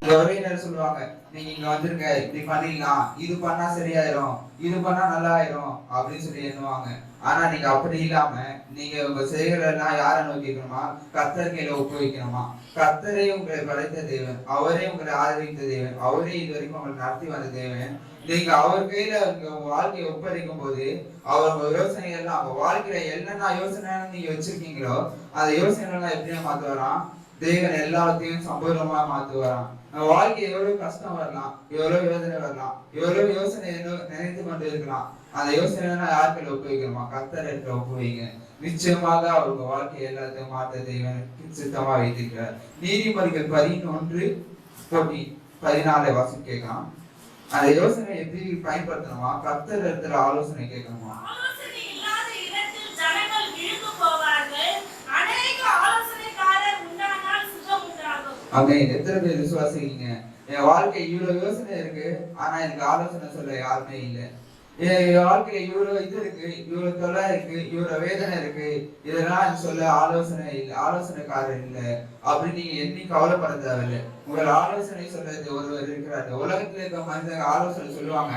உறவினர் சொல்லுவாங்க, நீங்க இங்க வந்திருக்க, இப்படி பண்ணிடலாம், இது பண்ணா சரியாயிரும், இது பண்ணா நல்லா ஆயிரும் அப்படின்னு சொல்லி எண்ணுவாங்க. ஆனா நீங்க அப்படி இல்லாம நீங்க உங்க செயலெல்லாம் யாரை நோக்கி வைக்கணுமா? கர்த்தர் கையில ஒப்புவிக்கணுமா? கர்த்தரே உங்களை படைத்த தேவன், அவரே உங்களை ஆதரித்த தேவன், அவரே இது வரைக்கும் உங்களுக்கு நடத்தி வந்த தேவன். நீங்க அவர் கையில உங்க வாழ்க்கையை ஒப்படைக்கும் போது அவர் உங்க யோசனை எல்லாம், உங்க வாழ்க்கையில என்னென்ன யோசனை நீங்க வச்சிருக்கீங்களோ அந்த யோசனை எல்லாம் எப்படியா மாத்துவாராம்? தேவன் எல்லாத்தையும் சம்பூர்ணமா மாத்துவாராம். நம்ம வாழ்க்கை எவ்வளவு கஷ்டம் வரலாம், எவ்வளவு வேதனை வரலாம், எவ்வளவு யோசனை நினைத்து கொண்டு இருக்கலாம், அந்த யோசனை யாருக்கிட்ட ஒப்புவிக்கணுமா? கர்த்தர் இடத்துல ஒப்புவிங்க. நிச்சயமாக அவங்க வாழ்க்கை எல்லாத்தையும் மாற்ற தேவன் சித்தமா வைத்திருக்கிறார். நீதிமொழிகள் 11:14 வாசி கேட்கலாம். அந்த யோசனை எப்படி பயன்படுத்தணுமா? கர்த்தர் இடத்துல ஆலோசனை கேட்கணுமா? அவங்க எத்தனை பேர் விசுவாசிக்கீங்க? என் வாழ்க்கை இவ்வளவு யோசனை இருக்கு, ஆனா எனக்கு ஆலோசனை சொல்ல யாருமே இல்லை. என் வாழ்க்கையில இவ்வளவு இது இருக்கு, இவ்வளவு தொல்லை இருக்கு, இவ்வளவு வேதனை இருக்கு, இதெல்லாம் சொல்ல ஆலோசனை இல்லை, ஆலோசனைக்காரர் இல்லை அப்படின்னு நீங்க என்னை கவலைப்பட தேவையில்லை. உங்கள் ஆலோசனை சொல்றது ஒருவர் இருக்கிறார். உலகத்துல இருக்க மனிதர்கள் ஆலோசனை சொல்லுவாங்க,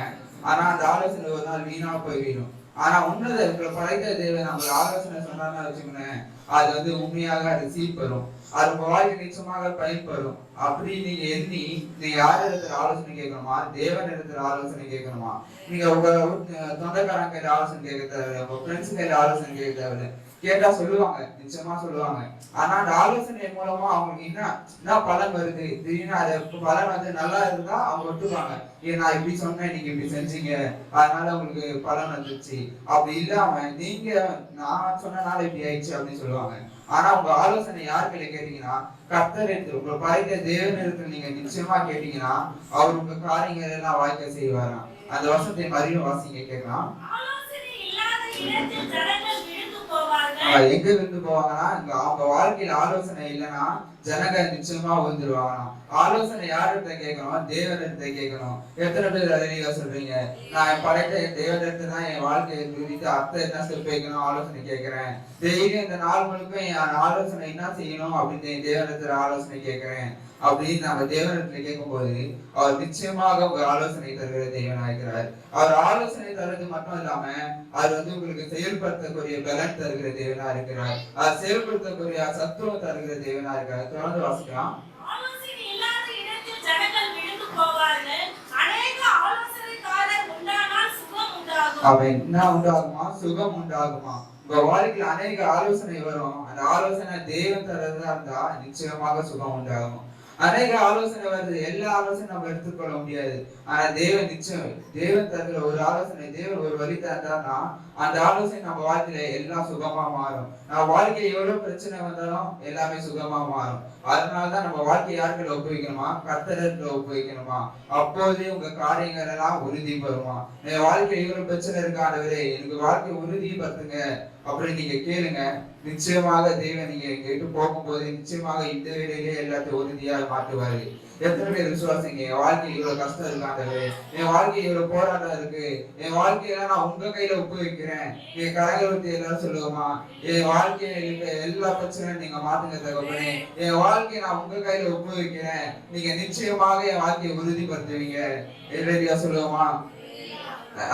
ஆனா அந்த ஆலோசனை ஒரு நாள் வீணா போய்விடும். ஆனா உன்னத படைத்த தேவன் நம்ம ஆலோசனை சொன்னான்னு வச்சுக்கோங்க, அது உண்மையாக அது சீர்பெறும், அது உங்க வாழ்க்கை நிச்சயமாக பயன்பெறும். அப்படி நீங்க எண்ணி நீங்க யார் இடத்துல ஆலோசனை கேட்கணுமா? தேவன் இடத்துல ஆலோசனை கேட்கணுமா? நீங்க உங்க தொண்டைக்காரங்க கையில ஆலோசனை கேட்க தேவையில்லை, உங்க ஃப்ரெண்ட்ஸ் கையில ஆலோசனை கேட்க தேவையில்லை. கேட்டா சொல்லுவாங்க, நிச்சயமா சொல்லுவாங்க. ஆனா அந்த ஆலோசனை மூலமா அவங்களுக்கு என்ன பலன் வருது, திடீர்னு அது பலன் நல்லா இருந்தா அவங்க ஒத்துப்பாங்க. நான் இப்படி சொன்னேன், நீங்க இப்படி செஞ்சீங்க, அதனால உங்களுக்கு பலன் வந்துருச்சு. அப்படி இல்லாம நீங்க நான் சொன்னனால இப்படி ஆயிடுச்சு அப்படின்னு சொல்லுவாங்க. ஆனா உங்க ஆலோசனை யாருக்கிட்ட கேட்டீங்கன்னா, கர்த்தர் எடுத்து உங்க படைத்த தேவன் இடத்துல நீங்க நிச்சயமா கேட்டீங்கன்னா அவர் உங்க காரியங்கள் எல்லாம் வாய்க்க செய்வாராம். அந்த வருஷத்தை மறுபடியும் வாசிங்க கேட்கலாம். எங்க இருந்து போவாங்கன்னா, அவங்க வாழ்க்கையில ஆலோசனை இல்லைன்னா ஜனங்க நிச்சயமா வந்துருவாங்க. ஆலோசனை யார்கிட்ட கேட்கணும்? தேவனிடத்தை கேட்கணும். எத்தனை பேர் அதை சொல்றீங்க, நான் படைத்த தேவனிடத்தை தான் என் வாழ்க்கையை குறித்து அர்த்தம் என்ன ஸ்டெப் வைக்கணும் ஆலோசனை கேட்கிறேன். டெய்லி இந்த நாள் முழுக்க என் ஆலோசனை என்ன செய்யணும் அப்படின்னு தேவனிடத்துல ஆலோசனை கேட்கிறேன் அப்படின்னு நம்ம தேவனிடத்துல கேட்கும் போது அவர் நிச்சயமாக உங்க ஆலோசனை தருகிற தேவனாகிறார். அவர் ஆலோசனை தருவது மட்டும் இல்லாம அவர் உங்களுக்கு செயல்படுத்தக்கூடிய பலன் தருகிற தேவனா இருக்கிறார். அவர் செயல்படுத்தக்கூடிய சத்துவம் தருகிற தேவனா இருக்கிறார். தொடர்ந்து வாசிக்கலாம். அவன் என்ன உண்டாகுமா? சுகம் உண்டாகுமா? உங்க வாழ்க்கையில் அநேக ஆலோசனை வரும். அந்த ஆலோசனை தேவன் தரதா இருந்தா நிச்சயமாக சுகம் உண்டாகும். அநேக ஆலோசனை வருது, எல்லா ஆலோசனை நம்ம எடுத்துக்கொள்ள முடியாது. ஆனா தேவன் நிச்சயம், தேவன் தருகிற ஒரு ஆலோசனை, தேவன் ஒரு வழி தந்தார்னா அந்த ஆலோசனை நம்ம வாழ்க்கையில எல்லாம் சுகமா மாறும். நம்ம வாழ்க்கையில எவ்வளவு பிரச்சனை வந்தாலும் எல்லாமே சுகமா மாறும். அதனாலதான் நம்ம வாழ்க்கையை யாருக்கிட்ட ஒப்புவிக்கணுமா? கர்த்தரிடத்துல ஒப்புவிக்கணுமா? அப்போதே உங்க காரியங்கள் எல்லாம் உறுதி பெறுமா. என் வாழ்க்கையில இவ்வளவு பிரச்சனை இருக்காண்டவரே, எனக்கு வாழ்க்கை உறுதிப்படுத்துங்க அப்படின்னு நீங்க கேளுங்க. நிச்சயமாக தேவன் நீங்க கேட்டு போகும்போது நிச்சயமாக இந்த வேலையிலே எல்லாத்தையும் உறுதியாக மாற்றுவாரு. எத்தனை பேர் விசுவாசிங்க, என் வாழ்க்கையில் இவ்வளவு கஷ்டம் இருக்காண்டவரே, என் வாழ்க்கையில் இவ்வளவு போராட்டம் இருக்கு, என் வாழ்க்கையில நான் உங்க கையில ஒப்பு வைக்கிறேன். நீங்க கரங்களை ஊத்தி எல்லாரும் சொல்லுவோமா, என் வாழ்க்கையில இருக்க எல்லா பிரச்சனையும் நீங்க மாத்துங்க தகப்பனே, என் வாழ்க்கையை நான் உங்க கையில ஒப்பு வைக்கிறேன், நீங்க நிச்சயமாக என் வாழ்க்கையை உறுதிப்படுத்துவீங்க. எல்லாரையா சொல்லுவோமா?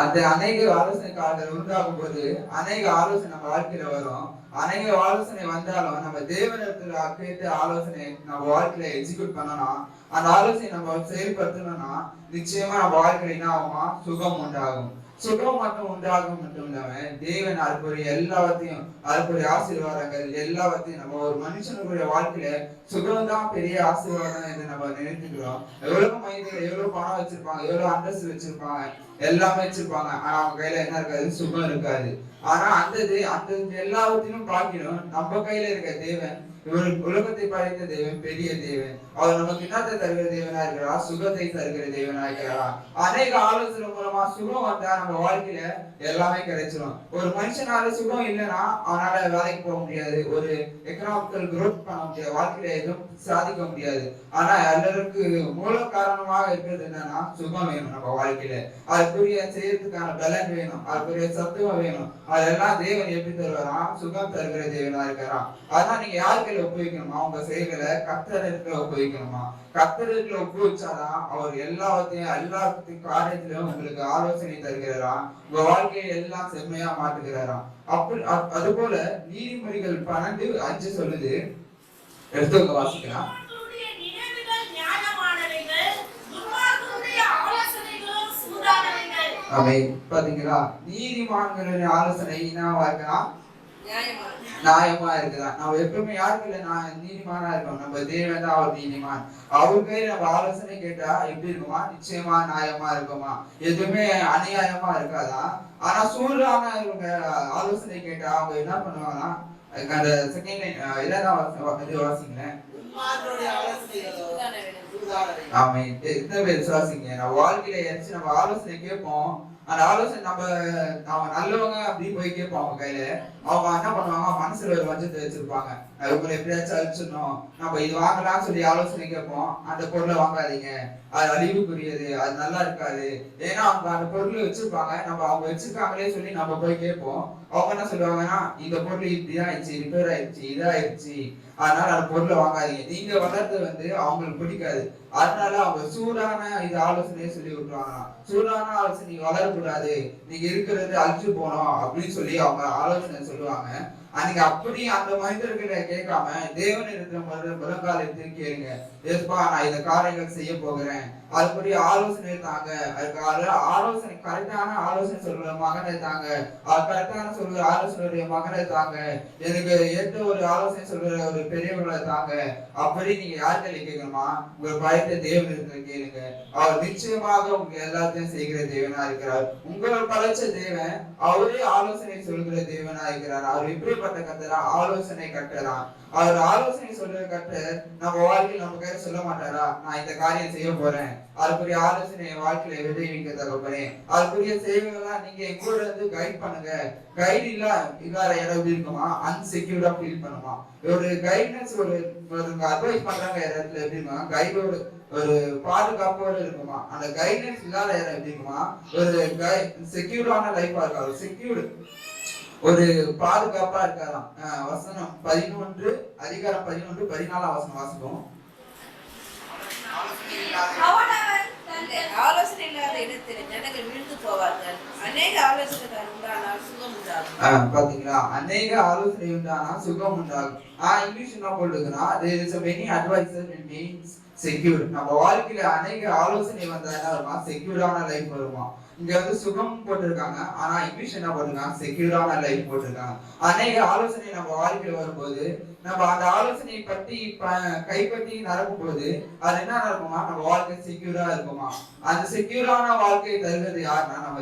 அந்த அநேக ஆலோசனைக்காரர்கள் உண்டாகும் போது அநேக ஆலோசனை நம்ம வாழ்க்கையில வரும். அநேக ஆலோசனை வந்தாலும் நம்ம தேவனிடத்துல கேட்டு ஆலோசனை நம்ம வாழ்க்கையில எக்ஸிக்யூட் பண்ணணும். அந்த ஆலோசனை நம்ம செயல்படுத்தணும்னா நிச்சயமா நம்ம வாழ்க்கையில என்ன ஆகுமா? சுகம் உண்டாகும். சுகம் மட்டும் உண்டாகும் மட்டும் இல்லாம தேவன் அதுக்குரிய எல்லாத்தையும், அதுக்குரிய ஆசீர்வாதங்கள் எல்லாத்தையும் நம்ம ஒரு மனுஷனுடைய வாழ்க்கையில சுகம் தான் பெரிய ஆசீர்வாதம் என்று நம்ம நினைத்துக்கிறோம். எவ்வளவு மனிதர்கள் எவ்வளவு பணம் வச்சிருப்பாங்க, எவ்வளவு அந்தஸ்து வச்சிருப்பாங்க, எல்லாமே வச்சிருப்பாங்க, ஆனா அவங்க கையில என்ன இருக்காது? சுகம் இருக்காது. ஆனா அந்த எல்லாவற்றையும் பார்க்கணும் நம்ம கையில இருக்க தேவன், உலகத்தை படைத்த தேவன் பெரிய தேவன். அவர் நமக்கு என்னத்தை தருகிற தேவனா இருக்கிறா? சுகத்தை தருகிற தேவனா இருக்கிறா. அநேக ஆலோசனை மூலமா சுகம் வந்தா நம்ம வாழ்க்கையில எல்லாமே கிடைச்சிடும். ஒரு மனுஷனால சுகம் இல்லைன்னா அவனால வேலைக்கு போக முடியாது, ஒரு எக்கனாமிக்கல் குரோத் பண்ண முடியாது, வாழ்க்கையில எதுவும் சாதிக்க முடியாது. ஆனா எல்லாருக்கும் மூல காரணமாக இருக்கிறது என்னன்னா சுகம் வேணும். நம்ம வாழ்க்கையில அதுக்குரிய செய்யறதுக்கான பலன் வேணும், அதுக்குரிய சத்துவம் வேணும். அதெல்லாம் தேவன் எப்படி தருவாராம்? சுகம் தருகிற தேவனா இருக்கிறான். அதனால நீங்க யாருக்கு ஒப்புவிக்கணுமா? உங்க செயல்களை கர்த்தரிடத்துல ஒப்புவிக்கணுமா? கர்த்தரிடத்துல ஒப்புவிச்சாதான் அவர் எல்லாத்தையும் காரியத்திலும் உங்களுக்கு ஆலோசனை தருகிறாராம். உங்க வாழ்க்கையை எல்லாம் செம்மையா மாற்றுகிறாராம். அப்படி அது போல நீதிமொழிகள் 12:5 சொல்லுது. எடுத்து வாசிக்கலாம். பாத்தீங்களா? நீதிமான்களுடைய ஆலோசனை என்னவா இருக்கலாம்? நியாயமா இருக்குதான். நம்ம எப்பவுமே யாருக்கு இல்ல நீதிமானா இருக்கோம். நம்ம தேவன் தான் அவர் நீதிமான். அவருக்கு நம்ம ஆலோசனை கேட்டா எப்படி இருக்குமா? நிச்சயமா நியாயமா இருக்குமா? எதுவுமே அநியாயமா இருக்காதா? ஆனா சூழ்றான ஆலோசனை கேட்டா அவங்க என்ன பண்ணுவாங்கன்னா, அந்த செகண்ட் லைன் இதெல்லாம் வாசிங்களேன். ஆமா, எத்தனை பேர் விசுவாசிங்க? நம்ம வாழ்க்கையில ஏதாச்சும் நம்ம ஆலோசனை கேட்போம். அந்த ஆலோசனை நம்ம நல்லவங்க அப்படின்னு போய் கேட்போம். அவங்க கையில அவங்க என்ன பண்ணுவாங்க, மனசுல ஒரு வஞ்சத்தை வச்சிருப்பாங்க. இவங்களை எப்படியாச்சும் அழிச்சிடணும், நம்ம இது வாங்கலாம்னு சொல்லி ஆலோசனை கேட்போம். அந்த பொருளை வாங்காதீங்க, அது அழிவுக்குரியது, அது நல்லா இருக்காது. ஏன்னா அவங்க அந்த பொருளை வச்சிருப்பாங்க. நம்ம அவங்க வச்சிருக்காங்களே சொல்லி நம்ம போய் கேட்போம். அவங்க என்ன சொல்லுவாங்கன்னா, இந்த பொருள் இப்படிதான் ஆயிடுச்சு, ரிப்பேர் ஆயிடுச்சு, இதாயிடுச்சு, அதனால அந்த பொருளை வாங்காதீங்க. நீங்க வளர்றது அவங்களுக்கு பிடிக்காது. அதனால அவங்க சூடான இது ஆலோசனையை சொல்லி விட்டுருவாங்க. சூடான ஆலோசனை நீங்க வளரக்கூடாது, நீங்க இருக்கிறது அழிச்சு போனோம் அப்படின்னு சொல்லி அவங்க ஆலோசனை சொல்லுவாங்க. அன்னைக்கு அப்படி அந்த மனிதர்களை கேட்காம தேவன் இருக்கிற முழங்காலத்து கேளுங்க. ஏப்பா, நான் இந்த காரியங்கள் செய்ய போகிறேன், அதுபடி ஆலோசனை தாங்க. அதுக்கு ஆலோசனை கரெக்டான ஆலோசனை சொல்ற மகனை தாங்க, அது கரெக்டான சொல்ற ஆலோசனை மகனை தாங்க, எனக்கு ஏற்ற ஒரு ஆலோசனை சொல்ற ஒரு பெரியவர்களை தாங்க. அப்படி நீங்க யார்கிட்ட கேட்கணுமா? உங்க பயத்தை தேவன் இருக்கிற கேளுங்க. அவர் நிச்சயமாக உங்க எல்லாத்தையும் செய்கிற தேவனா இருக்கிறார். உங்களை படைச்ச தேவன் அவரே ஆலோசனை சொல்கிற தேவனா இருக்கிறார். அவர் எப்படிப்பட்ட கத்தரா? ஆலோசனை கட்டலாம். அவர் ஆலோசனை சொல்ற கட்டர் நம்ம வாழ்க்கையில் நம்ம கையில சொல்ல மாட்டாரா? நான் இந்த காரியம் செய்ய போறேன், அதுக்குரிய ஆலோசனை வாழ்க்கையில விளைவிக்க தகப்பனே, அதுக்குரிய சேவைகள்லாம் நீங்க எங்கூட இருந்து கைட் பண்ணுங்க. கைடு இல்லாத இடம் எப்படி இருக்குமா? அன்செக்யூர்டா ஃபீல் பண்ணுமா? ஒரு கைட்னஸ் ஒரு அட்வைஸ் பண்றாங்க இடத்துல எப்படி இருக்குமா? கைடோட ஒரு பாதுகாப்போடு இருக்குமா? அந்த கைட்னஸ் இல்லாத இடம் எப்படி இருக்குமா? ஒரு செக்யூர்டான லைஃபா இருக்கா? ஒரு செக்யூர்டு ஒரு பாதுகாப்பா இருக்காராம். வசனம் 11 அதிகாரம் 11 14 வசனம் வாசிப்போம். ஆலோசனை இல்லாத இடத்தில் ஜனங்கள் விழுந்து போவார்கள். அநேக ஆலோசனைகள் உண்டானால் சுகம் உண்டாகும். பாத்தீங்களா? அநேக ஆலோசனை உண்டானா சுகம் உண்டாகும். இங்கிலீஷ் என்ன போட்டுருக்குன்னா, there is a many advisors it means secure. நம்ம வாழ்க்கையில அநேக ஆலோசனை வந்தா என்ன வருமா? செக்யூரான லைஃப் வருமா? இங்க சுகம் போட்டிருக்காங்க, ஆனா இங்கிலீஷ் என்ன போட்டிருக்காங்க? செக்யூரான லைஃப் போட்டிருக்காங்க. அநேக ஆலோசனை நம்ம வாழ்க்கையில வரும்போது நம்ம அந்த ஆலோசனையை பற்றி கைப்பற்றி நடக்கும் போது அது என்ன நடக்குமா? நம்ம வாழ்க்கை செக்யூரா இருக்குமா? அந்த செக்யூரான வாழ்க்கையை தருவது யாருன்னா நம்ம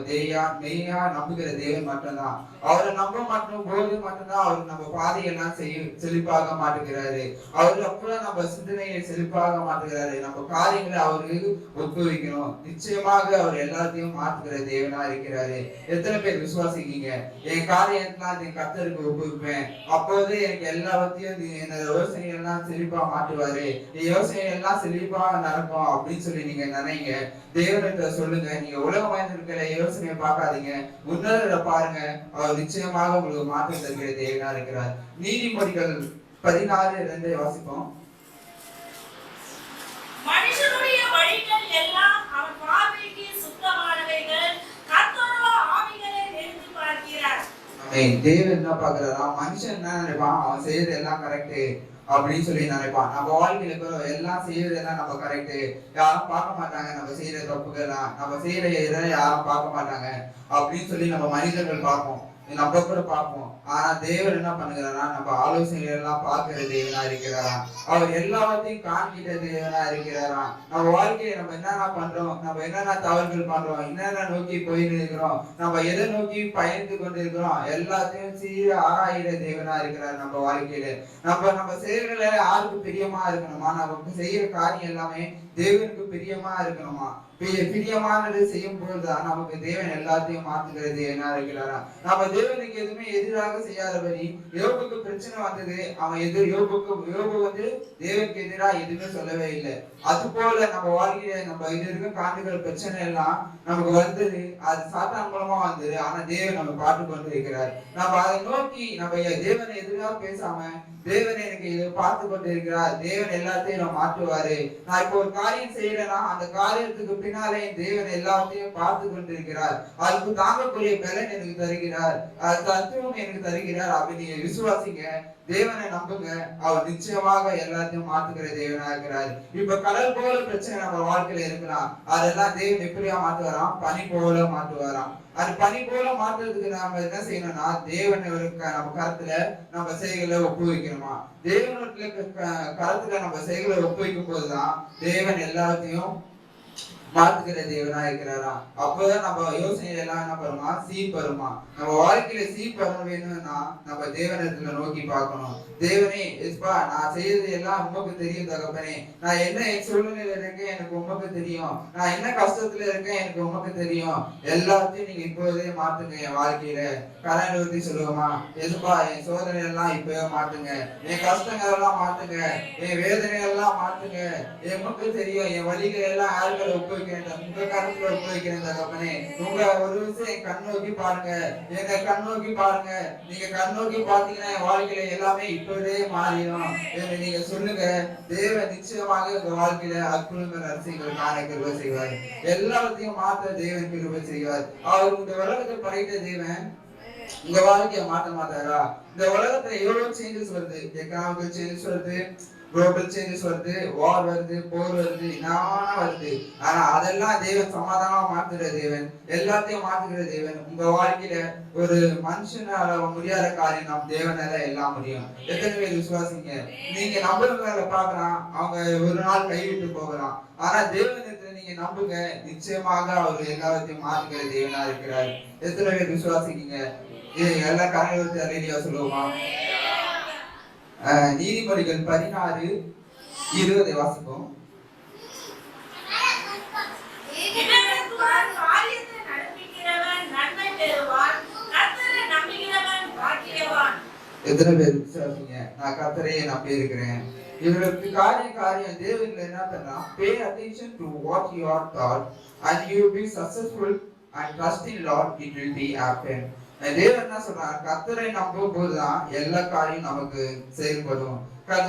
மெய்யா நம்புகிற தேவன் மட்டும்தான். அவரை நம்ப மட்டும் போது மட்டும்தான் அவர் நம்ம பாதையெல்லாம் செழிப்பாக மாட்டுகிறாரு. அவரு அப்புறம் நம்ம சிந்தனையை செழிப்பாக மாட்டுகிறாரு. நம்ம காரியங்களை அவருக்கு ஒப்புவிக்கணும். நிச்சயமாக அவர் எல்லாத்தையும் மாற்றுகிற தேவனா இருக்கிறாரு. எத்தனை பேர் விசுவாசிக்கீங்க? என் காரியத்தெல்லாம் என் கர்த்தருக்கு ஒப்புவிப்பேன், அப்போது எனக்கு எல்லாத்தையும் யோசனை எல்லாம் செழிப்பா மாட்டுவாரு, யோசனை எல்லாம் செழிப்பா நடக்கும் அப்படின்னு சொல்லி நீங்க நினைங்க. தேவனிடத்தை சொல்லுங்க. நீங்க உலகமாய்ந்து இருக்கிற யோசனையை பார்க்காதீங்க, உன்னதரை பாருங்க. அவர் நிச்சயமாக உங்களுக்கு மாற்றம் தருகிற தேவனா இருக்கிறார். நீதிமொழிகள் 14:2 வாசிப்போம். மனுஷனுடைய வழிகள் எல்லாம் அவன் பார்வைக்கு சுத்தமானவைகள், கர்த்தரோ ஆவிகளை நிறுத்தி பார்க்கிறார். தேவன் என்ன பாக்குறாரா? மனுஷன் என்ன நினைப்பான்? அவன் செய்யறது எல்லாம் கரெக்ட் அப்படின்னு சொல்லி நினைப்பான். நம்ம வாழ்க்கையில எல்லாம் செய்யறதெல்லாம் நம்ம கரெக்ட், யாரும் பார்க்க மாட்டாங்க. நம்ம செய்யற தப்புகள்லாம், நம்ம செய்யற இதெல்லாம் யாரும் பார்க்க மாட்டாங்க அப்படின்னு சொல்லி நம்ம மனிதர்கள் பார்ப்போம், நம்ம கூட பார்ப்போம். ஆனா தேவன் என்ன பண்ணுகிறாரா? நம்ம ஆலோசனை எல்லாம் பார்க்கிற தேவனா இருக்கிறாரா? அவர் எல்லாத்தையும் காண்கிற தேவனா இருக்கிறாரா? நம்ம வாழ்க்கையை நம்ம என்னென்ன பண்றோம், நம்ம என்னென்ன தவறுகள் பண்றோம், என்னென்ன நோக்கி போயிட்டு இருக்கிறோம், நம்ம எதை நோக்கி பயந்து கொண்டு இருக்கிறோம், எல்லாத்தையும் சீர ஆராயிற தேவனா இருக்கிறார். நம்ம வாழ்க்கையில நம்ம செயல்களை யாருக்கு பிரியமா இருக்கணுமா? நமக்கு செய்யற காரியம் எல்லாமே தேவனுக்கு பிரியமா இருக்கணுமா? பிரியமானது செய்யும் போதுதான் நமக்கு தேவன் எல்லாத்தையும் மாத்துகிற தேவனா இருக்கிறாரா? நம்ம தேவனுக்கு எதுவுமே எதிராக செய்யாதபடி யோபுக்கு பிரச்சனை வந்தது, அவன் யோபு வந்து தேவனுக்கு எதிராக எதுவுமே சொல்லவே இல்லை. அது போல நம்ம வாழ்க்கையில நம்ம இது இருக்க காண்டுகிற பிரச்சனை எல்லாம் நமக்கு வந்தது, அது சாத்தான் மூலமா வந்தது. ஆனா தேவன் நம்ம பார்த்து கொண்டு இருக்கிறார். நம்ம அதை நோக்கி நம்ம தேவனை எதிராக பேசாம, தேவன் எனக்கு இதை பார்த்து கொண்டு இருக்கிறார், தேவன் எல்லாத்தையும் நம்ம மாற்றுவாரு. நான் இப்போ ஒரு காரியம் செய்யறேன்னா அந்த காரியத்துக்கு பின்னாலே தேவன் எல்லாத்தையும் பார்த்து கொண்டு இருக்கிறார், அதுக்கு தாங்கக்கூடிய பலன் எனக்கு தருகிறார், அது தத்துவம் எனக்கு தருகிறார் அப்படின்னு நீங்க விசுவாசிங்க, தேவனை நம்புங்க. அவர் நிச்சயமாக எல்லாத்தையும் மாத்துகிற தேவனா இருக்கிறார். இப்ப கடல் போல பிரச்சனை நம்ம வாழ்க்கையில இருக்கலாம், அதெல்லாம் தேவன் எப்படியா மாற்றுவாராம்? பனி போல மாற்றுவாராம். அது பனி போல மாற்றுறதுக்கு நாம என்ன செய்யணும்னா, தேவனுக்கு நம்ம கருத்துல நம்ம செய்களை ஒப்புவிக்கணுமா? தேவனுடைய கருத்துல நம்ம செய்களை ஒப்புவிக்கும் போதுதான் தேவன் எல்லாத்தையும் மாத்துக்கிற தேவனா இருக்கிறாரா? அப்பதான் நம்ம யோசனையில எல்லாம் என்ன பண்ணுமா? சீர்பருமா. நம்ம வாழ்க்கையில சீர்பரம் வேணும்னா நம்ம தேவனத்துல நோக்கி பார்க்கணும். தேவனே, நான் செய்யறது எல்லாம் உமக்கு தெரியும் தகப்பனே, நான் என்ன சூழ்நிலையில இருக்கேன் எனக்கு உமக்கு தெரியும், நான் என்ன கஷ்டத்துல இருக்கேன் எனக்கு உமக்கு தெரியும், எல்லாத்தையும் நீங்க இப்போதே மாத்துங்க என் வாழ்க்கையில. கடன் நிறுத்தி சொல்லுவோமா? எதுப்பா என் சோதனை எல்லாம் இப்பவே மாத்துங்க, என் கஷ்டங்கள் எல்லாம் மாத்துங்க, என் வேதனை எல்லாம் மாத்துங்க, எமக்கு தெரியும், என் வழிகள் எல்லாம் யாருக்களை ஒப்புவிக்கிறேன், உங்க கருத்துல ஒப்புவிக்கிறேன் தகப்பனே. உங்க ஒரு விஷயம் கண் நோக்கி பாருங்க, எங்க கண் நோக்கி பாருங்க, நீங்க கண் நோக்கி பாத்தீங்கன்னா என் வாழ்க்கையில எல்லாமே இப்பவே மாறிடும் என்று நீங்க சொல்லுங்க. தேவன் நிச்சயமாக உங்க வாழ்க்கையில அற்புதங்கள் அரசியல் காண கிருபை செய்வார், எல்லாத்தையும் மாற்ற தேவன் கிருபை செய்வார். அவர் இந்த உலகத்தை படைத்த தேவன் உங்க வாழ்க்கைய மாத்த மாட்டாரா? இந்த உலகத்துல எவ்வளவு சேஞ்சஸ் வருது, எக்கனாமிக்கல் சேஞ்சஸ் வருது, குளோபல் சேஞ்சஸ் வருது, வார் வருது, போர் வருது, என்ன வருது. ஆனா அதெல்லாம் தேவன் சமாதானமா மாத்துற தேவன், எல்லாத்தையும் மாத்துகிற தேவன். உங்க வாழ்க்கையில ஒரு மனுஷனால முடியாத காரியம் நம் தேவனால எல்லாம் முடியும். எத்தனை பேர் விசுவாசிங்க? நீங்க நம்புறவங்களை பாக்கலாம், அவங்க ஒரு நாள் கைவிட்டு போகலாம், ஆனா தேவனத்துல நீங்க நம்புங்க, நிச்சயமாக அவர் எல்லாத்தையும் மாத்துகிற தேவனா இருக்கிறார். எத்தனை பேர் விசுவாசிக்கீங்க? எல்லா காரியத்தையும் அலையிலியா சொல்லுவோமா? நீதிமொழிகள் 16:20 வாசிப்போம். எத்தனை பேர் விசுவாசிங்க? நான் கர்த்தரையே நம்பி இருக்கிறேன். இவருக்கு காரியம் தேவன்ல என்ன பண்ணா, pay attention to what you are taught and you will be successful and trust in Lord, it will be happen. தேவன் என்ன சொல்றார்? கர்த்தரை நம்பும் போதுதான் எல்லா காரியம் நமக்கு செயல்படும்.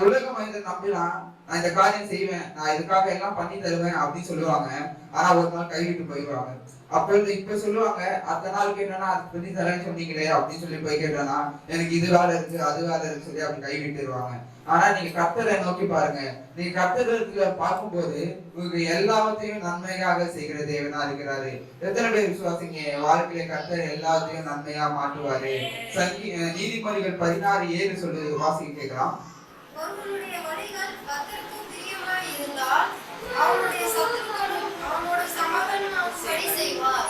உலக மனிதன் நம்பினா நான் இந்த காரியம் செய்வேன், நான் இதுக்காக எல்லாம் பண்ணி தருவேன் அப்படின்னு சொல்லுவாங்க, ஆனா ஒரு நாள் கைவிட்டு போயிடுவாங்க. அப்ப இப்ப சொல்லுவாங்க, அடுத்த நாள் கேட்டா அது பண்ணி தரேன்னு சொன்னீங்களே அப்படின்னு சொல்லி போய் கேட்டா எனக்கு இது வேலை இருக்கு அது வேலை இருக்கு சொல்லி அப்படி கைவிட்டுருவாங்க. ஆனா நீங்க கர்த்தரை நோக்கி பாருங்க, நீங்க கர்த்தரத்துல பார்க்கும்போது உங்களுக்கு எல்லாத்தையும் நன்மையாக செய்கிற தேவனா இருக்கிறாரு. எத்தனை பேர் விசுவாசிங்க? வாழ்க்கையில கர்த்தர் எல்லாத்தையும் நன்மையா மாற்றுவாரு. நீதிமொழிகள் 16:7 சொல்லுது, வாசிக்க கேட்கலாம்.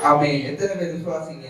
ஆமென். எத்தனை பேர் விசுவாசிங்க?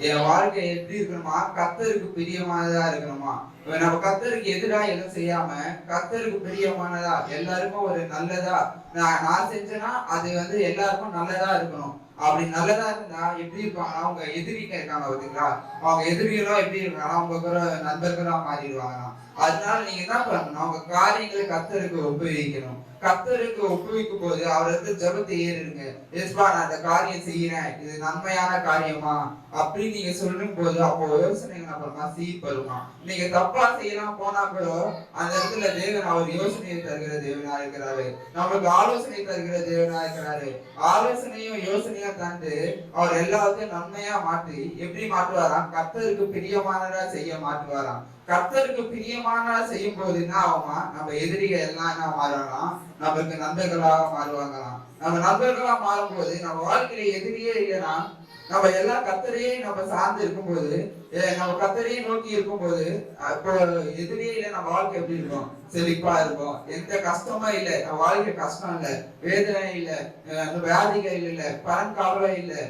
என் வாழ்க்கை எப்படி இருக்கணுமா? கர்த்தருக்கு பிரியமானதா இருக்கணுமா? நம்ம கர்த்தருக்கு எதிரா எதுவும் செய்யாம கர்த்தருக்கு பிரியமானதா, எல்லாருக்கும் ஒரு நல்லதா நான் செஞ்சேன்னா அது வந்து எல்லாருக்கும் நல்லதா இருக்கணும். அப்படி நல்லதா இருந்தா எப்படி இருப்பாங்கன்னா, அவங்க எதிரிங்க இருக்காங்க பாத்தீங்களா, அவங்க எதிரிகளும் எப்படி இருக்காங்கன்னா அவங்க நண்பர்களா மாறிடுவாங்க. அதனால நீங்க என்ன பண்ணணும், அவங்க காரியங்களை கர்த்தருக்கு ஒப்புவிக்கணும். கர்த்தருக்கு ஒப்புவிக்கும் போது அவருக்கு ஜெபத்தை ஏறுங்க. எஸ்பா நான் இந்த காரியம் செய்யறேன், இது நன்மையான காரியமா அப்படின்னு நீங்க சொல்லும் போது அப்போ யோசனை அப்புறமா சீர்பருமா. நீங்க தப்பா செய்யலாம் போனா கூட அந்த இடத்துல தேவன் அவர் யோசனையை தருகிற தேவனா இருக்கிறாரு, நம்மளுக்கு ஆலோசனை தருகிற தேவனா இருக்கிறாரு. ஆலோசனையும் யோசனையும் தாண்டு அவர் எல்லாத்தையும் நன்மையா மாற்றி எப்படி மாற்றுவாராம்? கர்த்தருக்கு பிரியமானதா செய்ய மாற்றுவாராம். கர்த்தருக்கு பிரியமானதா செய்யும் போது என்ன ஆகுமா? நம்ம எதிரிகள் எல்லாம் என்ன மாறலாம்? நம்மளுக்கு நண்பர்களாக மாறுவாங்களாம். நம்ம நண்பர்களா மாறும்போது நம்ம வாழ்க்கையில எதிரியே இல்லைன்னா, நம்ம எல்லாம் கர்த்தரையே நம்ம சார்ந்து இருக்கும்போது, நம்ம கர்த்தரையே நோக்கி இருக்கும்போது, இப்போ எதிரியே இல்லை, நம்ம வாழ்க்கை எப்படி இருக்கும்? செழிப்பா இருக்கும். எந்த கஷ்டமா இல்லை, நம்ம வாழ்க்கை கஷ்டம் இல்லை, வேதனை இல்லை, வியாதிகள் இல்லை, பணம் கவலை இல்லை,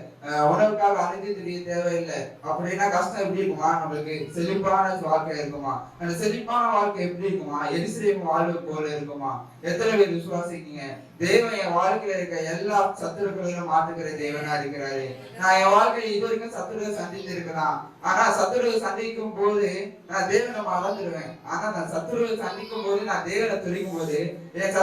உணவுக்காக அழைத்து தெரிய தேவையில்லை. அப்படின்னா கஷ்டம் எப்படி இருக்குமா? நம்மளுக்கு செழிப்பான வாழ்க்கை இருக்குமா? அந்த செழிப்பான வாழ்க்கை எப்படி இருக்குமா? எருசலேம் வாழ்வு போல இருக்குமா? எத்தனை பேர் விசுவாசிக்கீங்க? தேவன் என் வாழ்க்கையில இருக்க எல்லா சத்துருக்களையும் மாற்றுகிற தேவனா இருக்கிறாரு. நான் என் வாழ்க்கையில இது வரைக்கும் சத்துருவை சந்தித்து இருக்கலாம். ஆனா சத்துருவை சந்திக்கும் போது நான் தேவனை மறந்துடுவேன். ஆனா நான் சத்துருவை சந்திக்கும் போது, நான் தேவனை துதிக்கும் போது, என்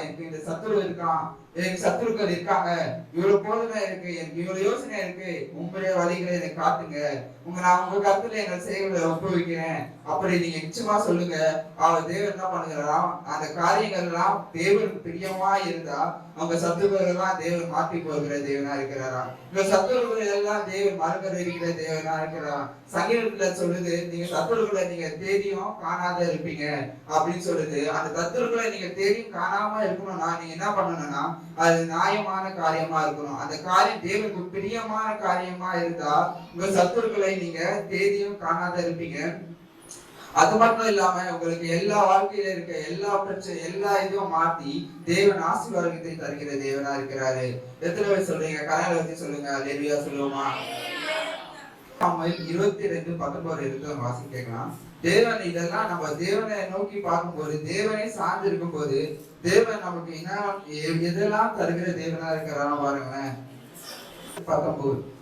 எனக்கு இந்த சத்துரு இருக்கான், எனக்கு சத்துருக்கள் இருக்காங்க, இவ்வளவு போதனை இருக்கு, எனக்கு இவ்வளவு யோசனை இருக்கு, உங்களுடைய வழிகளை எனக்கு காட்டுங்க, நான் உங்க கருத்துல எங்கள் செயல்களை ஒப்புவிக்கிறேன் அப்படி நீங்க நிச்சயமா சொல்லுங்க. அவர் தேவன் என்ன பண்ணுகிறாராம், அந்த காரியங்கள் எல்லாம் தேவனுக்கு பிரியமா இருந்தா அவங்க சத்துருக்கள் எல்லாம் தேவன் மாற்றி போகிற தேவனா இருக்கிறாராம். இந்த சத்துருக்கள் எல்லாம் தேவன் மறுக்கிற இருக்கிற தேவனா இருக்கிறாராம். சங்கீதத்துல சொல்லுது, நீங்க சத்துருக்களை நீங்க தேடியும் காணாத இருப்பீங்க அப்படின்னு சொல்லுது. அந்த சத்துருக்களை நீங்க தேடியும் காணாம இருக்கணும்னா நீங்க என்ன பண்ணணும்னா அது நியாயமான காரியமா இருக்கணும். அந்த காரியம் தேவனுக்கு பிரியமான காரியமா இருந்தா உங்க சத்துருக்களை நீங்க தேடியும் காணாத இருப்பீங்க. அது மட்டும் இல்லாம உங்களுக்கு எல்லா வாழ்க்கையில இருக்க எல்லா பிரச்சனை எல்லா இதுவும் மாத்தி தேவன் ஆசீர்வாதத்தை தருகிற தேவனா இருக்கிறாரு. எத்தனை பேர் சொல்றீங்க? கரையில வச்சு சொல்லுங்க. அல்லேலூயா சொல்லுவோமா? 22:19 இருக்கு வாசி கேட்கலாம். தேவன் இதெல்லாம் நம்ம தேவனை நோக்கி பார்க்கும்போது, தேவனை சார்ந்து இருக்கும் போது, தேவன் நமக்கு என்ன எதெல்லாம் தருகிற தேவனா இருக்கிறாரோ பாருங்களேன்.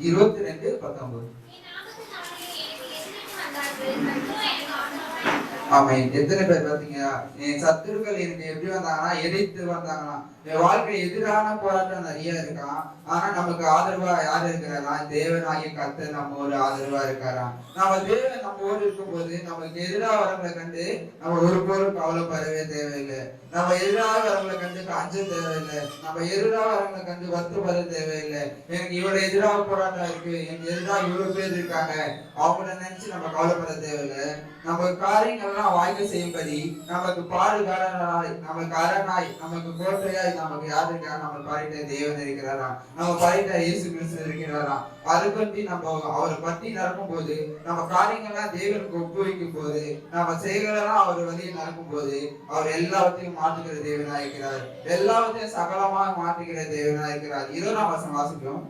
22:19. ஆமென். எத்தனை பேர் பாத்தீங்க, என் சத்துருக்கள் எனக்கு எப்படி வந்தாங்கன்னா எதிர்த்து வந்தாங்கன்னா, என் வாழ்க்கை எதிரான போராட்டம் நிறைய இருக்கான். ஆனா நமக்கு ஆதரவா யாரு இருக்கிறாரா? தேவனாகிய கர்த்தர் நம்ம ஒரு ஆதரவா இருக்காரா? நம்ம தேவன் நம்ம ஊர் இருக்கும் போது நமக்கு எதிராக வரவங்களை கண்டு நம்ம ஒரு பொருள் கவலைப்படவே தேவையில்லை. நம்ம எதிராக வரவங்களை கண்டு அஞ்ச தேவையில்லை. நம்ம எதிராக வரவங்களை கண்டு வருத்தப்பட தேவையில்லை. எனக்கு இவ்வளவு எதிராக போராட்டம் இருக்கு, எனக்கு எதிராக இவ்வளவு பேர் இருக்காங்க, அவங்கள நினைச்சு நம்ம கவலைப்பட தேவையில்லை. நம்ம காரியங்கள்லாம் வாய்க்க செய்யும்படி நமக்கு பாதுகாவலனாய், நமக்கு அரணாய், நமக்கு கோட்டையாய் நமக்கு யார் இருக்கா? நம்ம பரிட்ட தேவன் இருக்கிறாரா? நம்ம பரிட்ட இயேசு கிறிஸ்து இருக்கிறாரா? அதை பற்றி நம்ம அவரை பற்றி நடக்கும் போது, நம்ம காரியங்கள்லாம் தேவனுக்கு ஒப்புவிக்கும் போது, நம்ம செயல்களெல்லாம் அவர் வழியில் நடக்கும் போது, அவர் எல்லாவற்றையும் மாற்றுகிற தேவனா இருக்கிறார். எல்லாவற்றையும் சகலமாக மாற்றுகிற தேவனா இருக்கிறார். இதோ நாம் வாசிக்கிறோம்.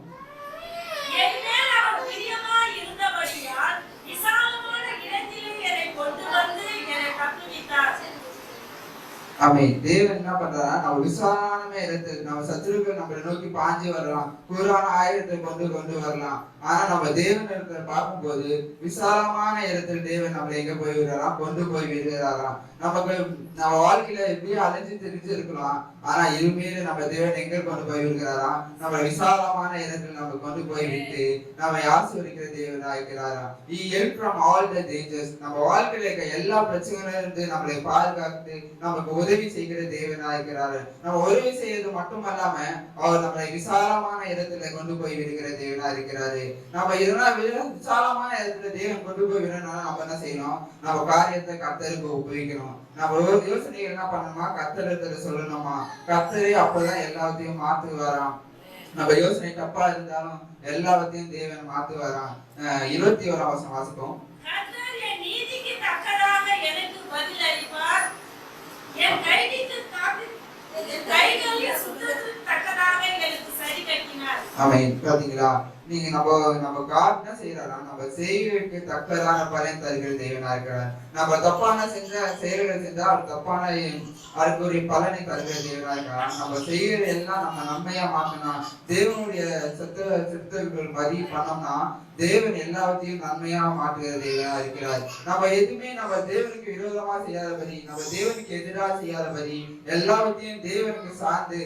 ஆமென். தேவன் என்ன பண்றாரா, நம்ம விசாலமான இடத்துல நம்ம சத்துருக்கள் நம்மளை நோக்கி பாஞ்சு வரலாம், கூறான ஆயுதத்தை கொண்டு வரலாம். ஆனா நம்ம தேவன் இடத்துல பார்க்கும்போது விசாலமான இடத்துல தேவன் நம்மளை எங்க போய் விடுறாராம், கொண்டு போய் விடுறாராம். நமக்கு நம்ம வாழ்க்கையில எப்படியே அலைஞ்சு தெரிஞ்சு இருக்கலாம். ஆனா இனிமேல் நம்ம தேவன் எங்க கொண்டு போய் விடுகிறாராம், நம்ம விசாலமான இடத்துல நம்ம கொண்டு போய் விட்டு நம்ம ஆசீர்வதிக்கிற தேவனா இருக்கிறாராம். He help from all the dangers. நம்ம வாழ்க்கையில இருக்க எல்லா பிரச்சனையில இருந்து நம்மளை பாதுகாத்து நமக்கு உதவி செய்கிற தேவனா இருக்கிறாரு. நம்ம உதவி செய்யறது மட்டுமல்லாம அவர் நம்மளை விசாலமான இடத்துல கொண்டு போய் விடுகிற தேவனா இருக்கிறாரு. நம்ம இதெல்லாம் விசாலமான இடத்துல தேவன் கொண்டு போய் விடணும்னா நம்ம என்ன செய்யணும்? நம்ம காரியத்தை கர்த்தருக்கு ஒப்புவிக்கணும். நம்ம ஒரு யோசனைகள் என்ன பண்ணணுமா? கர்த்தரிடத்துல சொல்லணுமா? கர்த்தரே அப்பதான் எல்லாத்தையும் மாத்துவாராம். நம்ம யோசனை தப்பா இருந்தாலும் எல்லாத்தையும் தேவன் மாத்துவாராம். 21ஆம் வசனம் வாசிப்போம். ஆமென். பாத்தீங்களா, நீங்க நம்ம காட் என்ன செய்யறாரா, நம்ம செய்கைக்கு தக்கதான பலன் தருகிற தேவனா இருக்கிறார். நம்ம தப்பான செயல்கள் செஞ்சா அவர் தப்பான அதுக்கு ஒரு பலனை தருகிற தேவனா இருக்கிறார். நம்ம செய்கிற எல்லாம் நம்ம நன்மையா மாத்தணும். தேவனுடைய சித்தங்கள் படி பண்ணோம்னா தேவன் எல்லாத்தையும் நன்மையா மாற்றுகிற தேவனா இருக்கிறார். நம்ம எதுவுமே நம்ம தேவனுக்கு விரோதமா செய்யாதபடி, நம்ம தேவனுக்கு எதிராக செய்யாதபடி, எல்லாத்தையும் தேவனுக்கு சார்ந்து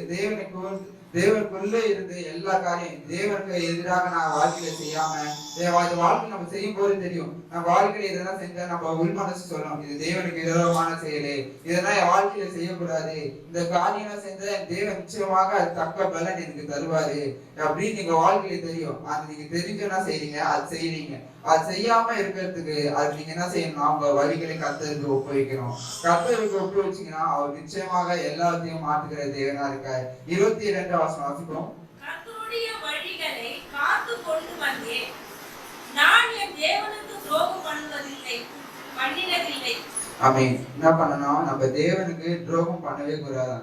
தேவனுக்குள்ள இருந்து எல்லா காரியம் தேவனுக்கு எதிராக நான் வாழ்க்கையில செய்யாம, வாழ்க்கை நம்ம செய்யும் போது தெரியும் நம்ம வாழ்க்கையில இதெல்லாம் செஞ்சா நம்ம உள் மனசு சொல்லணும், இது தேவனுக்கு விரோதமான செயலு, இதெல்லாம் என் வாழ்க்கையில செய்யக்கூடாது, இந்த காரியம் செஞ்சா தேவன் நிச்சயமாக அது தக்க பலன் எனக்கு தருவாரு அப்படின்னு நீங்க வாழ்க்கையில தெரியும். அது நீங்க தெரிஞ்சுன்னா செய்றீங்க, அது செய்றீங்க. அது செய்யாம இருக்கிறதுக்கு அது நீங்க என்ன செய்யணும்? உங்க வழிகளை கர்த்தருக்கு ஒப்புவிக்கணும். கர்த்தருக்கு ஒப்புவிச்சீங்கன்னா அவர் நிச்சயமாக எல்லாத்தையும் மாற்றுகிற தேவனா இருக்காரு. 22ஆம் வசனம் வாசிப்போம். கர்த்தருடைய வழிகளை காத்து கொண்டு வந்தேன், நான் என் தேவனுக்கு துரோகம் பண்ணினதில்லை. ஆமென். என்ன பண்ணணும்? நம்ம தேவனுக்கு துரோகம் பண்ணவே கூடாது.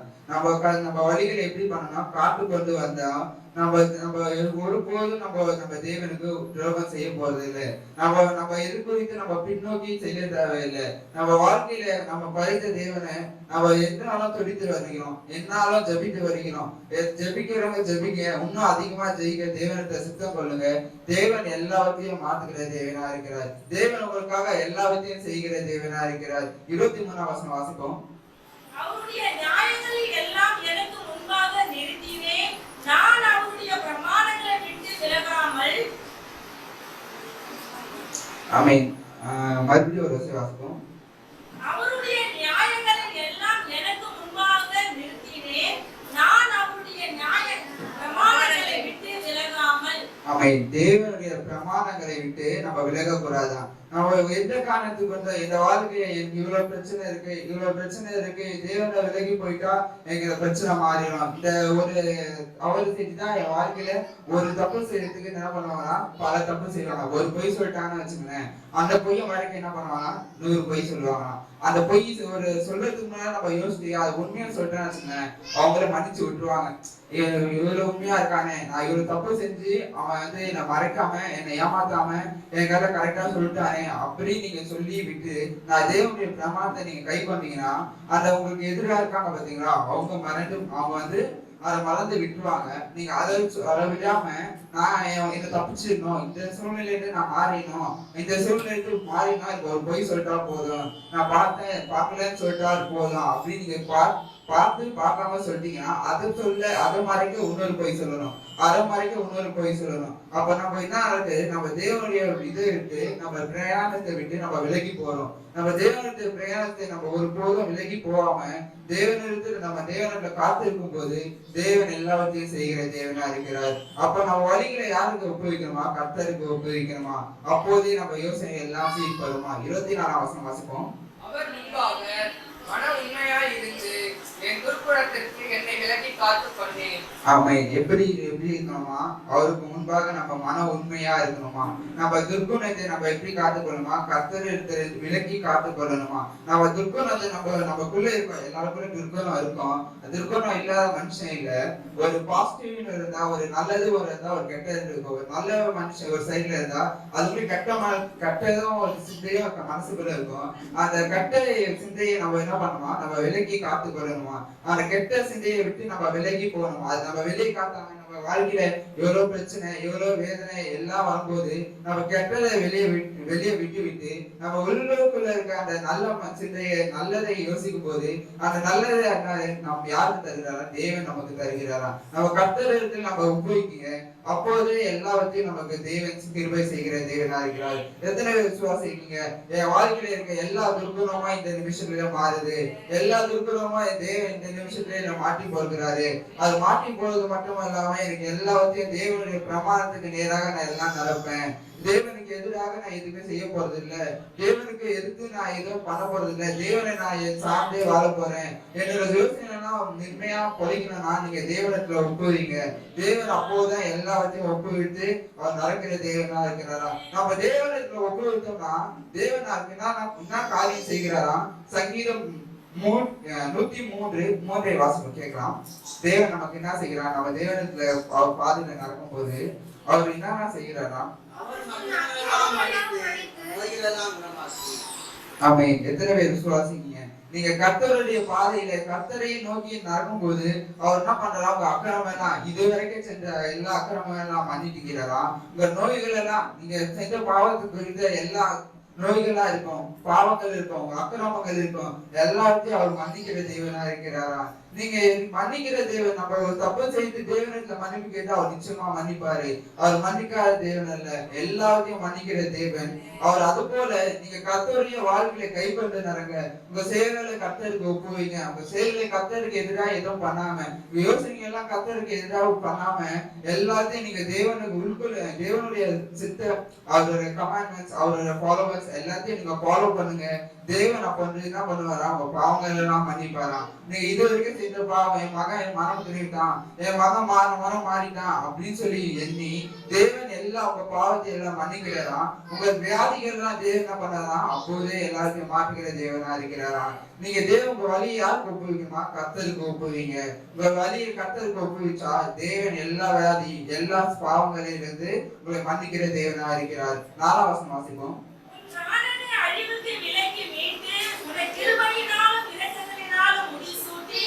நம்ம வழிகளை எப்படி பண்ணணும்? காத்து கொண்டு வந்தா நம்ம நம்ம ஒருபோதும் நம்ம தேவனுக்கு துரோகம் செய்ய போறது இல்லை. நம்ம இது குறித்து நம்ம பின்னோக்கி செய்ய தேவையில்லை. நம்ம வாழ்க்கையில நம்ம படைத்த தேவனை நம்ம என்னாலும் துடித்து வருகிறோம், என்னாலும் ஜபித்து வருகிறோம். ஜபிக்கிறவங்க ஜபிக்க இன்னும் அதிகமா ஜெயிக்க தேவனத்தை சித்தம் கொள்ளுங்க. தேவன் எல்லாவற்றையும் மாத்துகிற தேவனா இருக்கிறார். தேவன் உங்களுக்காக எல்லாவற்றையும் செய்கிற தேவனா இருக்கிறார். 23ஆம் வசனம் வாசிப்போம். அவருடைய நியாயங்களை எல்லாம் எனக்கு முன்பாக நிறுத்தினேன், நான் அவருடைய பிரமாணங்களை விட்டு விலகாமல். ஆமென். மறுபடியும் ஒரு வசனம் வாசிப்போம். அவருடைய நியாயங்களை எல்லாம் எனக்கு முன்பாக நிறுத்தினேன், நான் அவருடைய பிரமாணங்களை விட்டு விலகாமல். ஆமென். தேவனுடைய பிரமாணங்களை விட்டு நம்ம விலக கூடாதான். நம்ம எந்த காரணத்துக்கு வந்தா இந்த வாழ்க்கைய இவ்வளவு பிரச்சனை இருக்கு, தேவனை விலகி போயிட்டா எங்க பிரச்சனை மாறிடும். இந்த ஒரு அவரு செஞ்சுதான் என் வாழ்க்கையில ஒரு தப்பு செய்யறதுக்கு என்ன பண்ணுவாங்கன்னா பல தப்பு செய்வாங்க. ஒரு பொய் சொல்லிட்டாங்கன்னு வச்சுக்கோங்களேன், அந்த பொய்ய வாழ்க்கை என்ன பண்ணுவாங்கன்னா 100 பொய் சொல்லுவாங்க. அந்த பொய் ஒரு சொல்றதுக்கு முன்னாடி நம்ம யோசிச்சு அது உண்மையா சொல்லிட்டேன்னு வச்சுக்கோங்களேன், அவங்கள மன்னிச்சு விட்டுருவாங்க. இவ்வளவு உண்மையா இருக்கானே, நான் இவ்வளவு தப்பு செஞ்சு அவன் என்னை மறைக்காம என்னை ஏமாத்தாம என் கையில கரெக்டா சொல்லிட்டானே அப்படி நீங்க சொல்லி விட்டு நான் தேவனுடைய பிரமாணத்தை நீங்க கை பண்ணீங்கன்னா அந்த உங்களுக்கு எதிராக இருக்காங்க பாத்தீங்களா, அவங்க அதை மறந்து விட்டுருவாங்க. நீங்க அதை விடாம நான் இதை தப்பிச்சிடணும், இந்த சூழ்நிலையில நான் மாறிடணும், இந்த சூழ்நிலைக்கு மாறினா ஒரு பொய் சொல்லிட்டா போதும், நான் பார்க்கலன்னு சொல்லிட்டா போதும் அப்படின்னு நீங்க பார்த்து பார்க்காம சொல்லிட்டீங்கன்னா அதை மறைக்க இன்னொரு பொய் சொல்லணும், அதை மறைக்க இன்னொரு பொய் சொல்லணும். அப்ப நம்ம என்ன ஆகுது, நம்ம தேவனுடைய இதை விட்டு நம்ம பிரயாணத்தை விட்டு நம்ம விலகி போறோம். நம்ம தேவனுடைய பிரயாணத்தை நம்ம ஒருபோதும் விலகி போகாம தேவனிடத்தில் நம்ம தேவனிடத்துல காத்திருக்கும் போது தேவன் எல்லாவற்றையும் செய்கிற தேவனா இருக்கிறார். அப்ப நம்ம வழிகளை யாருக்கு ஒப்புவிக்கணுமா, கர்த்தருக்கு ஒப்புவிக்கணுமா, அப்போதே நம்ம யோசனை எல்லாம் சீர்படுமா. 24ஆம் வசனம் வாசிப்போம். அவர் முன்பாக மன உண்மையாய் இருந்து என் துர்க்குணத்திற்கு என்னை விலக்கி காத்துக் கொண்டேன். ஆமென். எப்படி இருக்கணுமா, அவருக்கு முன்பாக நம்ம மன உண்மையா இருக்கணுமா. நம்ம துர்க்குணத்தை நம்ம எப்படி காத்துக்கொள்ளணுமா, கர்த்தர் விலக்கி காத்துக்கொள்ளணுமா. நம்ம துர்க்குணத்தை நமக்குள்ள இருக்கோம், எல்லாருக்குள்ள துர்க்குணம் இருக்கும். துர்க்குணம் இல்லாத மனுஷன் இல்ல. ஒரு பாசிட்டிவ் இருந்தா, ஒரு நல்லது ஒரு இருந்தா, ஒரு கெட்டது இருக்கும். ஒரு நல்ல மனுஷன் ஒரு சைட்ல இருந்தா அதுக்குள்ளே கெட்டதும் ஒரு சிந்தையும் மனசுக்குள்ள இருக்கும். அந்த கெட்ட சிந்தையை நம்ம என்ன பண்ணணுமா, நம்ம விலக்கி காத்துக்கொள்ளணுமா. அந்த கெட்ட சிந்தையை விட்டு நம்ம விலகி போகணும். அது நம்ம வெளியே காட்டாம நம்ம வாழ்க்கையில எவ்வளவு பிரச்சனை எவ்வளவு வேதனை எல்லாம் வரும்போது நம்ம கெட்டதை வெளியே விட்டு நம்ம உள்ளுக்குள்ள இருக்க அந்த நல்ல சிந்தையை நல்லதை யோசிக்கும் போது அந்த நல்லதை நம்ம யாருக்கு தருகிறாரா, தேவன் நமக்கு தருகிறாரா. நம்ம கர்த்தரிடத்தில் நம்ம உபயோகிக்க அப்போது எல்லாவற்றையும் நமக்கு தேவன் கிருபை செய்கிற தேவனா இருக்கிறார். எத்தனை விசுவாசிக்கீங்க, என் வாழ்க்கையில இருக்க எல்லா துர்குணமா இந்த நிமிஷத்துல மாறுது, எல்லா துர்குணமா தேவன் இந்த நிமிஷத்துல மாட்டி போகிறாரு. அது மாட்டி போறது மட்டும் இல்லாம எனக்கு எல்லாவற்றையும் தேவனுடைய பிரமாணத்துக்கு நேராக நான் எல்லாம் நடப்பேன். தேவனுக்கு எதிராக நான் எதுவுமே செய்ய போறது இல்ல, தேவனுக்கு எதிர்த்து நான் எதுவும் பண்ண போறது இல்ல, தேவனை நான் சார்ந்தே வாழ போறேன். என்னோட யோசனைனா உண்மையா பொழிக்கணும்னா நீங்க தேவனத்துல ஒப்புவீங்க. தேவன் அப்போதான் எல்லாவற்றையும் ஒப்புவிட்டு அவர் நடக்கிற தேவனா இருக்கிறாரா. நம்ம தேவனத்துல ஒப்புவித்தோம்னா தேவன் என்ன காரியம் செய்கிறாரா. சங்கீதம் 103 வாசகம் கேட்கலாம். தேவன் நமக்கு என்ன செய்கிறார், நம்ம தேவனத்துல அவர் பாதையில நடக்கும் போது அவர் என்ன செய்கிறாரா. ஆமென். எத்தனை பேர் விசுவாசிக்கீங்க, நீங்க கர்த்தருடைய பாதையில கர்த்தரை நோக்கி நடக்கும் போது அவர் என்ன பண்றாரா, உங்க அக்கிரமம் எல்லாம் இதுவரைக்கும் செஞ்ச எல்லா அக்கிரமம் எல்லாம் மன்னிட்டுக்கிறாரா. உங்க நோய்கள் எல்லாம் நீங்க செஞ்ச பாவத்துக்கு குறித்த எல்லா நோய்களா இருக்கும், பாவங்கள் இருக்கும், அக்கிரமங்கள் இருக்கும், எல்லாத்தையும் அவர் மன்னிக்கிற தேவனா இருக்கிறாரா. நீங்க மன்னிக்கிற தேவன். நம்ம ஒரு தப்பு செய்து தேவனிடத்துல மன்னிப்பு கேட்டா அவர் நிச்சயமா மன்னிப்பாரு. அவர் மன்னிக்காத தேவன் அல்ல, எல்லாத்தையும் மன்னிக்கிற தேவன் அவர். அது போல நீங்க கர்த்தருடைய வாழ்க்கையை கைப்பற்ற நடங்க. உங்க செயல்களை கர்த்தருக்கு ஒப்புவீங்க. உங்க செயல்களை கர்த்தருக்கு எதிராக எதுவும் பண்ணாம, யோசனை எல்லாம் கர்த்தருக்கு எதிராக பண்ணாம எல்லாத்தையும் நீங்க தேவனுக்கு உள்கொள்ள தேவனுடைய சித்தம், அவருடைய கமாண்ட்மெண்ட்ஸ், அவருடைய ஃபாலோவர்ஸ் எல்லாத்தையும் நீங்க ஃபாலோ பண்ணுங்க. தேவன் அப்ப என்ன பண்ணுவாரா, உங்க பாவங்கள் எல்லாம் மன்னிப்பாராம். நீங்க இது வரைக்கும் செய்த பாவம், என் மகன் மனம் திருவிட்டான், என் மகன் மனம் மாறிட்டான் அப்படின்னு சொல்லி எண்ணி தேவன் எல்லாம் உங்க பாவத்தை எல்லாம் மன்னிக்கிறாராம். உங்க வியாதிகள் எல்லாம் தேவன் என்ன பண்ணாராம், அப்போதே எல்லாத்தையும் மாற்றுகிற தேவனா இருக்கிறாராம். நீங்க தேவன் உங்க வழியை யாருக்கு ஒப்புவிக்குமா? கர்த்தருக்கு ஒப்புவீங்க. உங்க வழியை கர்த்தருக்கு ஒப்புவிச்சா தேவன் எல்லா வியாதி எல்லா பாவங்களிலிருந்து உங்களை மன்னிக்கிற தேவனா இருக்கிறார். 4ஆம் வசனம் வாசிப்போம். பிராணனை அழிவுக்கு விலக்கி மீட்டு உனக்கு கிருபையினாலும் இரக்கங்களினாலும் முடிசூட்டி.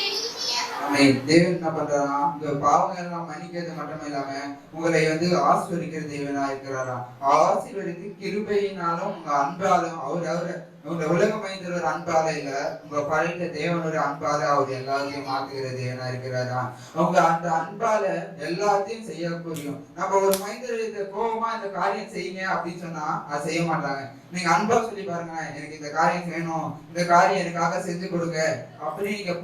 ஆமென். தேவன் என்ன பண்றாராம், உங்க பாவங்கள் எல்லாம் மன்னிக்கிறது மட்டும் இல்லாம உங்களை ஆசீர்வதிக்கிற தேவனா இருக்கிறாராம். ஆசீர்வதித்து கிருபையினாலும் உங்க அன்பாலும் அவர் உங்க உலகம் வாய்ந்த ஒரு அன்பால இல்ல, உங்க பழைத்த தேவனுடைய அன்பால அவர் எல்லாத்தையும் மாத்துகிற தேவனா இருக்கிறாரா. அவங்க அந்த அன்பால எல்லாத்தையும் செய்ய புரியும். நம்ம ஒரு மைந்தர் கோபமா இந்த காரியம் செய்யுங்க அப்படின்னு சொன்னா அதை செய்ய மாட்டாங்க. நீங்க அன்பா சொல்லி பாருங்க, எனக்கு இந்த காரியம் வேணும், இந்த காரியம் எனக்காக செஞ்சு கொடுங்க அப்படின்னு நீங்க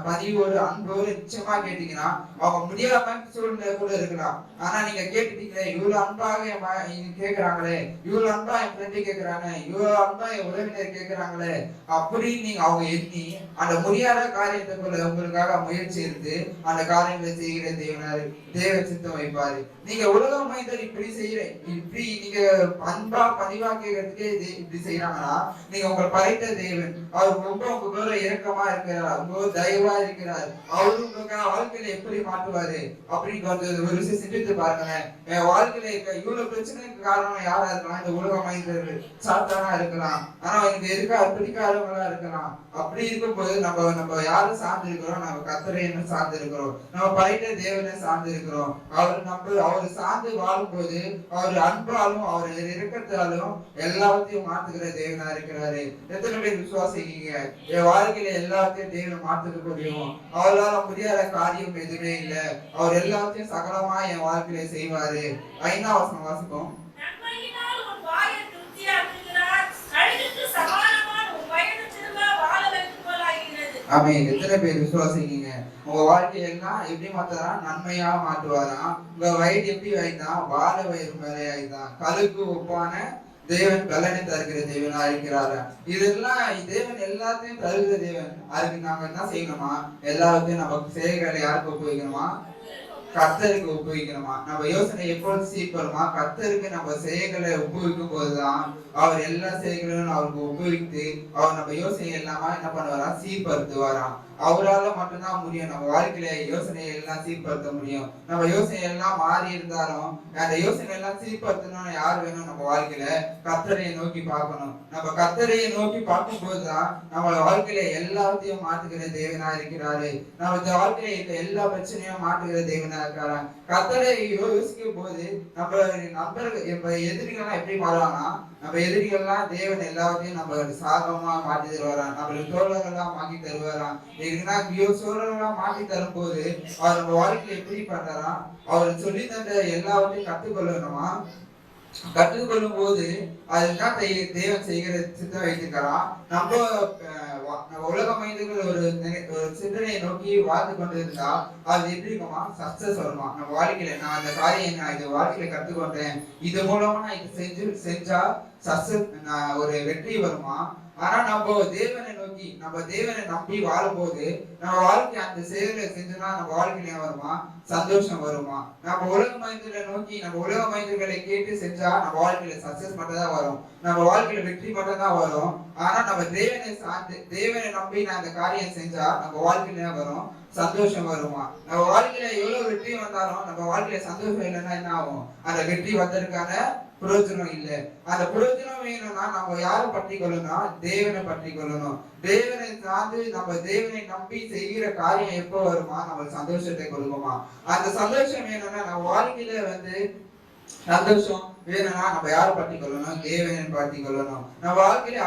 பதிவோடு அன்போடு நிச்சயமா கேட்டீங்கன்னா அவங்க முடியாம சூழ்நிலை கூட இருக்கலாம். ஆனா நீங்க கேட்டுட்டீங்களே, இவ்வளவு அன்பாக கேட்கிறாங்களே, இவ்வளவு அன்பா என் ஃப்ரெண்டு கேட்கிறாங்க, இவ்வளவு அன்பா என் உறவினர் கேட்கிறாங்களே அப்படின்னு நீங்க அவங்க எண்ணி அந்த முடியாத காரியத்துக்குள்ள உங்களுக்காக முயற்சி எடுத்து அந்த காரியங்களை செய்கிற தேவ சித்தம் வைப்பாரு. நீங்க உலகம் மைந்தர் இப்படி செய்யறேன், இப்படி நீங்க அன்பா பணிவா கேட்கறதுக்கே இப்படி செய்யறாங்கன்னா நீங்க உங்களை படைத்த தேவன் அவர் ரொம்ப உங்களோட இரக்கமா இருக்கிறார், உங்களோட தயவா இருக்கிறார். அவரு உங்களுக்காக வாழ்க்கையில எப்படி மாற்றுவாரு அப்படின்னு ஒரு விஷயம் சிந்தித்து பாருங்களேன். என் வாழ்க்கையில இருக்க இவ்வளவு பிரச்சனைக்கு காரணம் யாரா இருக்கலாம்? இந்த உலகம் மைந்தர்கள் சாத்தானா இருக்கலாம், ஆனா எனக்கு எதுக்கா பிடிக்காதவங்களா இருக்கலாம். அப்படி இருக்கும்போது நம்ம யாரும் சார்ந்து இருக்கிறோம்? நம்ம கர்த்தரை சார்ந்து இருக்கிறோம், நம்ம படைத்த தேவனை சார்ந்து இருக்கிறோம். அவர் சார்ந்து வாழும்போது அவர் அன்பாலும் அவர் இரக்கத்தாலும் எல்லாத்தையும் மாத்துகிற தேவனா இருக்கிறாரு. எத்தனை பேர் விசுவாசிக்கீங்க என் வாழ்க்கையில எல்லாத்தையும் தேவன் மாத்துக்க முடியும்? அவரால முடியாத காரியம் எதுவுமே இல்ல. அவர் எல்லாத்தையும் சகலமா என் வாழ்க்கையில செய்வாரு. 5ஆம் வசனம் வாசிப்போம். நன்மையினால் உன் வாயை திருப்தியாக்குகிறார், அழகுக்கு சமானமான உன் வயது திரும்ப வாழ வைக்கும்போலாகிறது. ஆமென். எத்தனை பேர் விசுவாசிக்கீங்க உங்க வாழ்க்கையெல்லாம் எப்படி மாத்தாரா? நன்மையா மாற்றுவாராம். உங்க வயது எப்படி ஆயிட்டா? வாழ வயிறு மேலே ஆயிட்டான். கழுக்கு ஒப்பான தேவன் பலனை தருகிற தேவனா இருக்கிறாரு. இதெல்லாம் தேவன் எல்லாத்தையும் தருகிற தேவன். அதுக்கு நாங்க என்ன செய்யணுமா? எல்லாத்தையும் நம்ம செயல்களை யாருக்கு ஒப்புவிக்கணுமா? கர்த்தருக்கு ஒப்புவிக்கணுமா? நம்ம யோசனை எப்பொழுது சீர்படுமா? கர்த்தருக்கு நம்ம செயல்களை ஒப்புவிக்கும் போதுதான் அவர் எல்லா செயல்களையும் அவருக்கு ஒப்புவித்து அவர் நம்ம யோசனை எல்லாமே என்ன பண்ணுவாரா? சீர்படுத்துவாராம். அவரால மட்டும்தான் முடியும் நம்ம வாழ்க்கையில யோசனையை எல்லாம் சீர்படுத்த முடியும். நம்ம யோசனை எல்லாம் மாறி இருந்தாலும் அந்த யோசனை எல்லாம் சீர்படுத்தணும்னு யார் வேணும்? நம்ம வாழ்க்கையில கர்த்தரையை நோக்கி பார்க்கணும். நம்ம கர்த்தரையை நோக்கி பார்க்கும் போதுதான் நம்ம வாழ்க்கையில எல்லாத்தையும் மாற்றுகிற தேவனா இருக்கிறாரு. நம்ம இந்த வாழ்க்கையில இருக்க எல்லா பிரச்சனையும் மாற்றுகிற தேவனா இருக்காரு. கர்த்தரை யோசிக்கும் போது நம்ம நண்பர்கள் எதிரிகள்லாம் எப்படி மாறுவாங்கன்னா, நம்ம எதிரிகள்லாம் தேவன் எல்லாத்தையும் நம்ம சாதகமா மாற்றி தருவாராம், நம்மளுக்கு தோழர்கள்லாம் மாற்றி தருவாராம். சோழர்கள்லாம் மாற்றி தரும் போது அவர் நம்ம வாழ்க்கையில எப்படி பண்றாராம்? அவர் சொல்லி தந்த எல்லாவற்றையும் கற்றுக்கொள்ளணுமா? கற்றுக்கொள்ளும் போது அதுதான் தேவன் செய்கிற சித்தம் வைத்திருக்கிறான். நம்ம உலக மனிதர்கள் ஒரு சிந்தனையை நோக்கி வாழ்ந்து கொண்டு இருந்தா அது எப்படி இருக்குமா? சக்சஸ் வருமா? நம்ம வாழ்க்கையில நான் அந்த காரியம் நான் இது வாழ்க்கையில கற்றுக்கொண்டேன், இது மூலமா நான் இது செஞ்சா சக்சஸ் ஒரு வெற்றி வருமா? ஆனா நம்ம தேவனை நோக்கி நம்ம தேவனை நம்பி வாழும்போது நம்ம வாழ்க்கை அந்த செயலை செஞ்சோம்னா நம்ம வாழ்க்கையில வருமா? சந்தோஷம் வருமா? நம்ம உலக மனிதர்களை நோக்கி நம்ம உலக மனிதர்களை கேட்டு செஞ்சா நம்ம வாழ்க்கையில சக்சஸ் மட்டும் தான் வரும், நம்ம வாழ்க்கையில வெற்றி மட்டும் தான் வரும். ஆனா நம்ம தேவனை சார்ந்து தேவனை நம்பி நான் அந்த காரியம் செஞ்சா நம்ம வாழ்க்கையில வரும் சந்தோஷம் வருமா? நம்ம வாழ்க்கையில எவ்வளவு வெற்றி வந்தாலும் நம்ம வாழ்க்கையில சந்தோஷம் இல்லைன்னா என்ன ஆகும்? அந்த வெற்றி வந்ததுக்கான பிரயோஜனம் இல்லை. அந்த பிரயோஜனம் வேணும்னா நம்ம யாரை பற்றி கொள்ளணும்? தேவனை பற்றி கொள்ளணும். தேவனை சார்ந்து நம்ம தேவனை நம்பி செய்கிற காரியம் எப்போ வருமா? நம்ம சந்தோஷத்தை கொடுக்குமா? அந்த சந்தோஷம் வேணும்னா நம்ம வாழ்க்கையில சந்தோஷம் வேணும்னா நம்ம யாரை பற்றி கொள்ளணும்? தேவனை பற்றி கொள்ளணும். நம்ம வாழ்க்கையில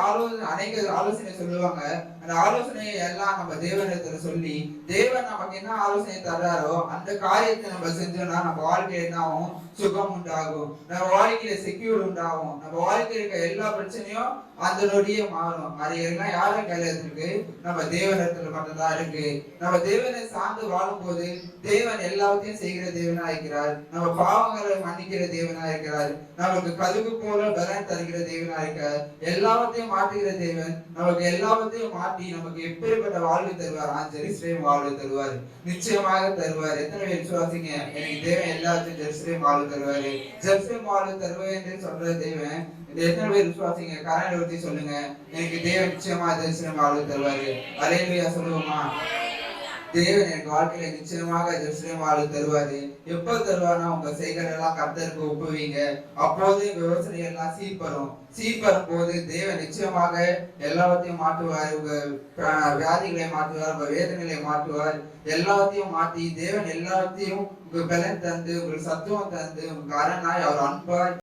அநேக ஆலோசனை சொல்லுவாங்க. அந்த ஆலோசனையை எல்லாம் நம்ம தேவனிடத்துல சொல்லி தேவன் நமக்கு என்ன ஆலோசனை தர்றாரோ அந்த காரியத்தை நம்ம செஞ்சோம்னா நம்ம வாழ்க்கையில என்ன ஆகும்? சுகம் உண்டாகும், நம்ம வாழ்க்கையில செக்யூர் உண்டாகும், நம்ம வாழ்க்கையில இருக்க எல்லா பிரச்சனையும் அந்த நொடியே மாறும். அது எல்லாம் யார கையில இருக்கு? நம்ம தேவனிடத்துல மட்டும்தான் இருக்கு. நம்ம தேவனை சார்ந்து வாழும் போது தேவன் எல்லாத்தையும் செய்கிற தேவனா இருக்கிறார். நம்ம பாவங்களை மன்னிக்கிற தேவனா இருக்கிறார். நமக்கு கழுகு போல பலன் தருகிற தேவனா இருக்கார். எல்லாவற்றையும் மாற்றுகிற தேவன் நமக்கு எல்லாவற்றையும் மாற்றி மாற்றி நமக்கு எப்பேற்பட்ட வாழ்வு தருவார்? ஜெருசலேம் வாழ்வு தருவார், நிச்சயமாக தருவார். எத்தனை பேர் விசுவாசிங்க? எனக்கு தேவன் எல்லாத்தையும் ஜெருசலேம் வாழ்வு தருவாரு, ஜெருசலேம் வாழ்வு தருவேன் என்று சொல்ற தேவன். எத்தனை பேர் விசுவாசிங்க? கரண்ட் ஊற்றி சொல்லுங்க, எனக்கு தேவன் நிச்சயமா ஜெருசலேம் வாழ்வு தருவாரு. அல்லேலூயா சொல்லுவோமா? தேவன் எனக்கு வாழ்க்கையில நிச்சயமாக ஜெருசலேம் வாழ்வு தருவாரு. எப்ப தருவார்னா, உங்க செய்கள் எல்லாம் கர்த்தருக்கு ஒப்புவீங்க. அப்போது யோசனை எல்லாம் சீர்படும் போது தேவன் நிச்சயமாக எல்லாத்தையும் மாற்றுவார். உங்க வியாதிகளை மாற்றுவார், உங்க வேதனைகளை மாற்றுவார். எல்லாத்தையும் மாற்றி தேவன் எல்லாத்தையும் உங்க பலன் தந்து, உங்களுக்கு சத்துவம் தந்து, உங்க அரணாய் அவர் அன்பாய்